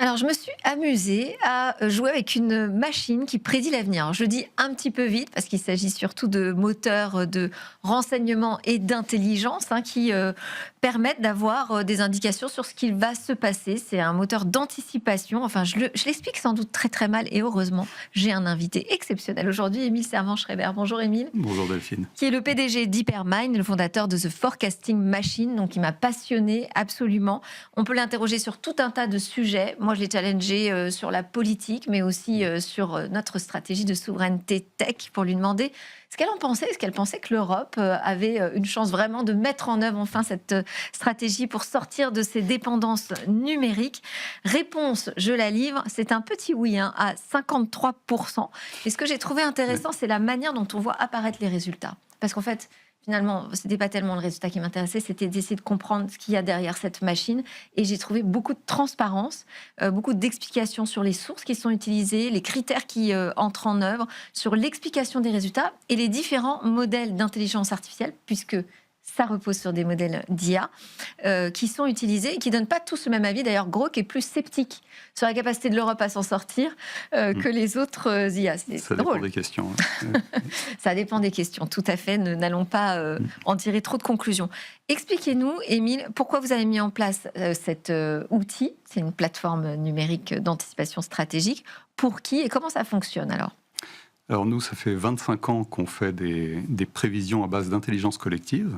Alors, je me suis amusée à jouer avec une machine qui prédit l'avenir. Je dis un petit peu vite parce qu'il s'agit surtout de moteurs de renseignement et d'intelligence qui permettent d'avoir des indications sur ce qu'il va se passer. C'est un moteur d'anticipation. Enfin, je l'explique sans doute très très mal et heureusement, j'ai un invité exceptionnel aujourd'hui, Émile Servan-Schreiber. Bonjour Émile. Bonjour Delphine. Qui est le PDG d'Hypermind, le fondateur de The Forecasting Machine, donc il m'a passionné absolument. On peut l'interroger sur tout un tas de sujets. Moi, je l'ai challengé sur la politique, mais aussi sur notre stratégie de souveraineté tech pour lui demander ce qu'elle en pensait. Est-ce qu'elle pensait que l'Europe avait une chance vraiment de mettre en œuvre enfin cette stratégie pour sortir de ses dépendances numériques? Réponse, je la livre, c'est un petit oui à 53%. Et ce que j'ai trouvé intéressant, c'est la manière dont on voit apparaître les résultats. Parce qu'en fait, finalement, ce n'était pas tellement le résultat qui m'intéressait, c'était d'essayer de comprendre ce qu'il y a derrière cette machine. Et j'ai trouvé beaucoup de transparence, beaucoup d'explications sur les sources qui sont utilisées, les critères qui entrent en œuvre, sur l'explication des résultats et les différents modèles d'intelligence artificielle, puisque ça repose sur des modèles d'IA qui sont utilisés et qui ne donnent pas tous le même avis. D'ailleurs, Grok est plus sceptique sur la capacité de l'Europe à s'en sortir que les autres IA. Ça dépend des questions. Ça dépend des questions, tout à fait. N'allons pas en tirer trop de conclusions. Expliquez-nous, Émile, pourquoi vous avez mis en place cet outil. C'est une plateforme numérique d'anticipation stratégique. Pour qui et comment ça fonctionne alors nous, ça fait 25 ans qu'on fait des prévisions à base d'intelligence collective.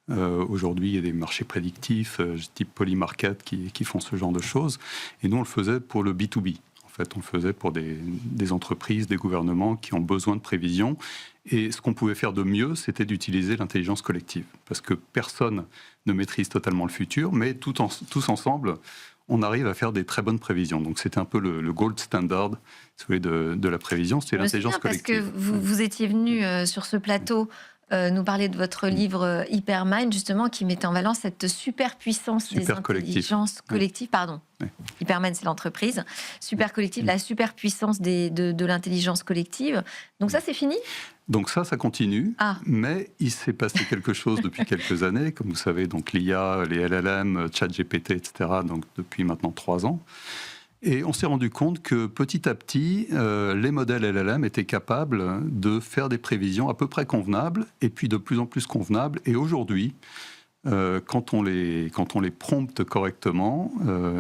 Aujourd'hui, il y a des marchés prédictifs, type Polymarket, qui font ce genre de choses. Et nous, on le faisait pour le B2B. En fait, on le faisait pour des entreprises, des gouvernements qui ont besoin de prévisions. Et ce qu'on pouvait faire de mieux, c'était d'utiliser l'intelligence collective. Parce que personne ne maîtrise totalement le futur, mais tous ensemble, on arrive à faire des très bonnes prévisions. Donc c'était un peu le gold standard de la prévision, c'est l'intelligence collective. Parce que vous étiez venu sur ce plateau nous parler de votre livre Hypermind, justement, qui mettait en valeur cette superpuissance des intelligences collectives. Pardon. Oui. Hypermind, c'est l'entreprise. Super collective, la superpuissance de l'intelligence collective. Donc ça, c'est fini ? Donc ça continue, mais il s'est passé quelque chose depuis quelques années, comme vous savez, donc l'IA, les LLM, ChatGPT, etc., donc depuis maintenant 3 ans. Et on s'est rendu compte que petit à petit, les modèles LLM étaient capables de faire des prévisions à peu près convenables, et puis de plus en plus convenables. Et aujourd'hui, quand on les prompte correctement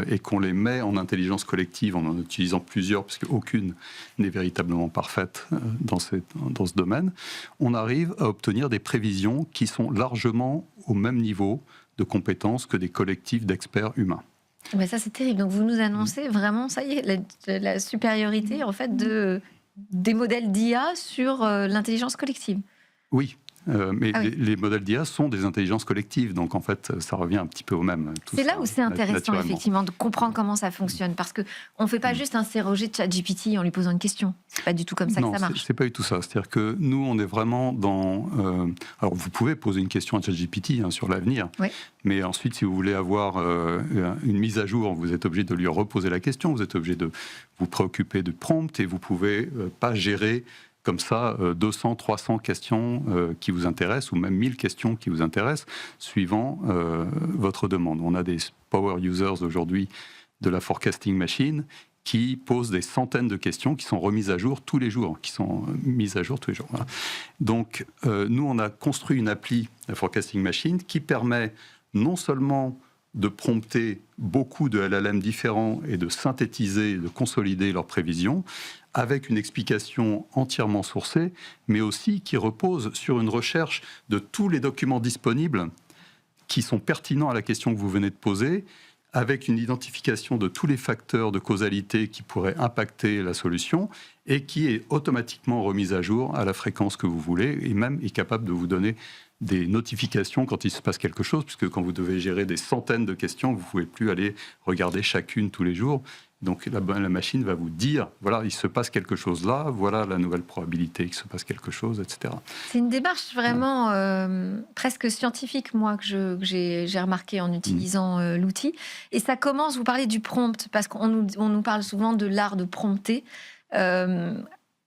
et qu'on les met en intelligence collective en utilisant plusieurs, parce qu'aucune n'est véritablement parfaite dans ce domaine, on arrive à obtenir des prévisions qui sont largement au même niveau de compétences que des collectifs d'experts humains. Mais ça, c'est terrible. Donc, vous nous annoncez vraiment, ça y est, la supériorité en fait, des modèles d'IA sur l'intelligence collective. Oui. Mais les modèles d'IA sont des intelligences collectives, donc en fait, ça revient un petit peu au même. C'est là où c'est intéressant, effectivement, de comprendre comment ça fonctionne, parce qu'on ne fait pas juste un séroger de ChatGPT en lui posant une question. C'est pas du tout comme ça que ça marche. Non, c'est pas du tout ça. C'est-à-dire que nous, on est vraiment dans... alors, vous pouvez poser une question à ChatGPT sur l'avenir, mais ensuite, si vous voulez avoir une mise à jour, vous êtes obligé de lui reposer la question, vous êtes obligé de vous préoccuper de prompt, et vous pouvez pas gérer comme ça 200, 300 questions qui vous intéressent, ou même 1000 questions qui vous intéressent, suivant votre demande. On a des power users aujourd'hui de la forecasting machine qui posent des centaines de questions qui sont remises à jour tous les jours, Voilà. Donc, nous, on a construit une appli, la forecasting machine, qui permet non seulement de prompter beaucoup de LLM différents et de synthétiser, de consolider leurs prévisions, avec une explication entièrement sourcée, mais aussi qui repose sur une recherche de tous les documents disponibles qui sont pertinents à la question que vous venez de poser, avec une identification de tous les facteurs de causalité qui pourraient impacter la solution, et qui est automatiquement remise à jour à la fréquence que vous voulez, et même est capable de vous donner des notifications quand il se passe quelque chose, puisque quand vous devez gérer des centaines de questions, vous ne pouvez plus aller regarder chacune tous les jours. Donc la machine va vous dire, voilà, il se passe quelque chose là, voilà la nouvelle probabilité qu'il se passe quelque chose, etc. C'est une démarche vraiment presque scientifique, moi, que j'ai remarqué en utilisant l'outil. Et ça commence, vous parlez du prompt, parce qu'on nous parle souvent de l'art de prompter.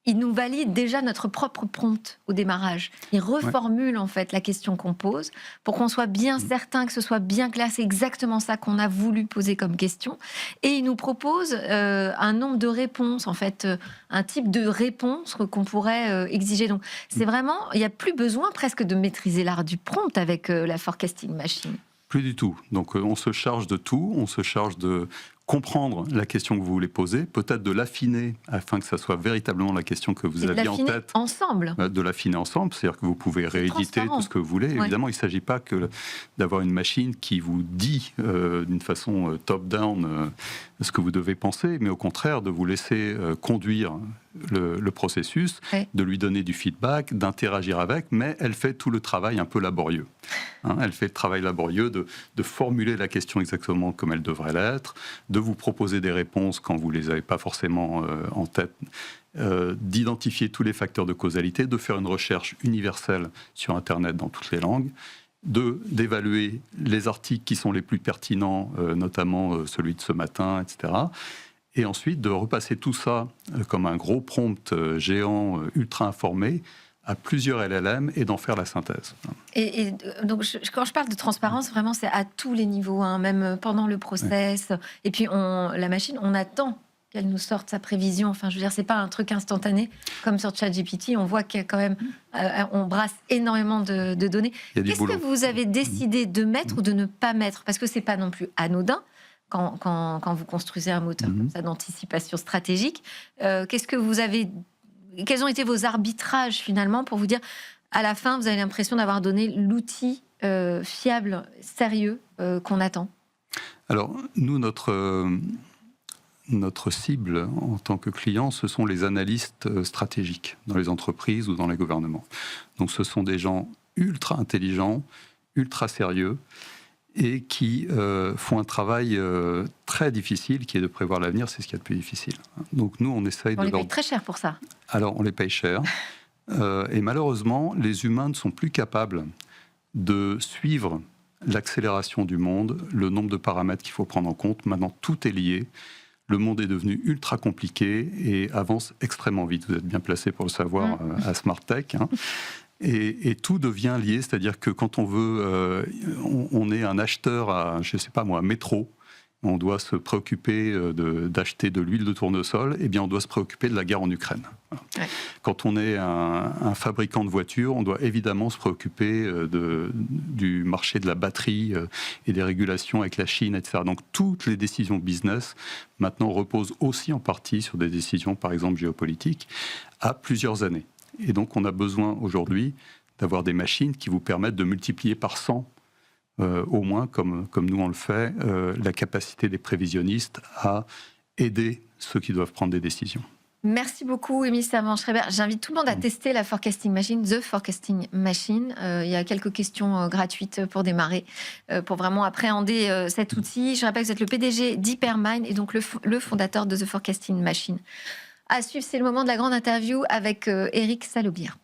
il nous valide déjà notre propre prompt au démarrage. Il reformule en fait la question qu'on pose pour qu'on soit bien certain, que ce soit bien clair. C'est exactement ça qu'on a voulu poser comme question. Et il nous propose un nombre de réponses, en fait, un type de réponse qu'on pourrait exiger. Donc c'est vraiment, il n'y a plus besoin presque de maîtriser l'art du prompt avec la forecasting machine. Plus du tout. Donc on se charge de tout, on se charge de comprendre la question que vous voulez poser, peut-être de l'affiner afin que ça soit véritablement la question que vous aviez en tête. Ensemble. De l'affiner ensemble, c'est-à-dire que vous pouvez rééditer tout ce que vous voulez. Ouais. Évidemment, il ne s'agit pas que d'avoir une machine qui vous dit d'une façon top-down ce que vous devez penser, mais au contraire de vous laisser conduire le processus, de lui donner du feedback, d'interagir avec, mais elle fait tout le travail un peu laborieux. Elle fait le travail laborieux de formuler la question exactement comme elle devrait l'être, de vous proposer des réponses quand vous ne les avez pas forcément en tête, d'identifier tous les facteurs de causalité, de faire une recherche universelle sur Internet dans toutes les langues, d'évaluer les articles qui sont les plus pertinents, notamment celui de ce matin, etc., et ensuite de repasser tout ça comme un gros prompt géant ultra informé à plusieurs LLM et d'en faire la synthèse. Et donc, quand je parle de transparence, vraiment, c'est à tous les niveaux, même pendant le process. Ouais. Et puis, la machine, on attend qu'elle nous sorte sa prévision. Enfin, je veux dire, c'est pas un truc instantané comme sur ChatGPT. On voit qu'il y a quand même, on brasse énormément de données. Qu'est-ce que vous avez décidé de mettre ou de ne pas mettre? Parce que c'est pas non plus anodin. Quand vous construisez un moteur comme ça d'anticipation stratégique, qu'est-ce que vous avez, quels ont été vos arbitrages finalement pour vous dire, à la fin, vous avez l'impression d'avoir donné l'outil fiable, sérieux qu'on attend? Alors, nous, notre cible en tant que client, ce sont les analystes stratégiques dans les entreprises ou dans les gouvernements. Donc, ce sont des gens ultra intelligents, ultra sérieux, et qui font un travail très difficile, qui est de prévoir l'avenir, c'est ce qu'il y a de plus difficile. Donc nous, on essaye de... On les paye très cher pour ça. Alors, on les paye cher. Et malheureusement, les humains ne sont plus capables de suivre l'accélération du monde, le nombre de paramètres qu'il faut prendre en compte. Maintenant, tout est lié. Le monde est devenu ultra compliqué et avance extrêmement vite. Vous êtes bien placé pour le savoir à Smart Tech. Et tout devient lié, c'est-à-dire que quand on veut, on est un acheteur à, je ne sais pas moi, Métro, on doit se préoccuper d'acheter de l'huile de tournesol, eh bien on doit se préoccuper de la guerre en Ukraine. Voilà. Ouais. Quand on est un fabricant de voitures, on doit évidemment se préoccuper du marché de la batterie et des régulations avec la Chine, etc. Donc toutes les décisions business maintenant reposent aussi en partie sur des décisions, par exemple géopolitiques, à plusieurs années. Et donc, on a besoin aujourd'hui d'avoir des machines qui vous permettent de multiplier par 100, au moins, comme nous on le fait, la capacité des prévisionnistes à aider ceux qui doivent prendre des décisions. Merci beaucoup, Émile Servan-Schreiber. J'invite tout le monde à tester la Forecasting Machine, The Forecasting Machine. Il y a quelques questions gratuites pour démarrer, pour vraiment appréhender cet outil. Je rappelle que vous êtes le PDG d'Hypermind et donc le fondateur de The Forecasting Machine. À suivre, c'est le moment de la grande interview avec Éric Salaubière.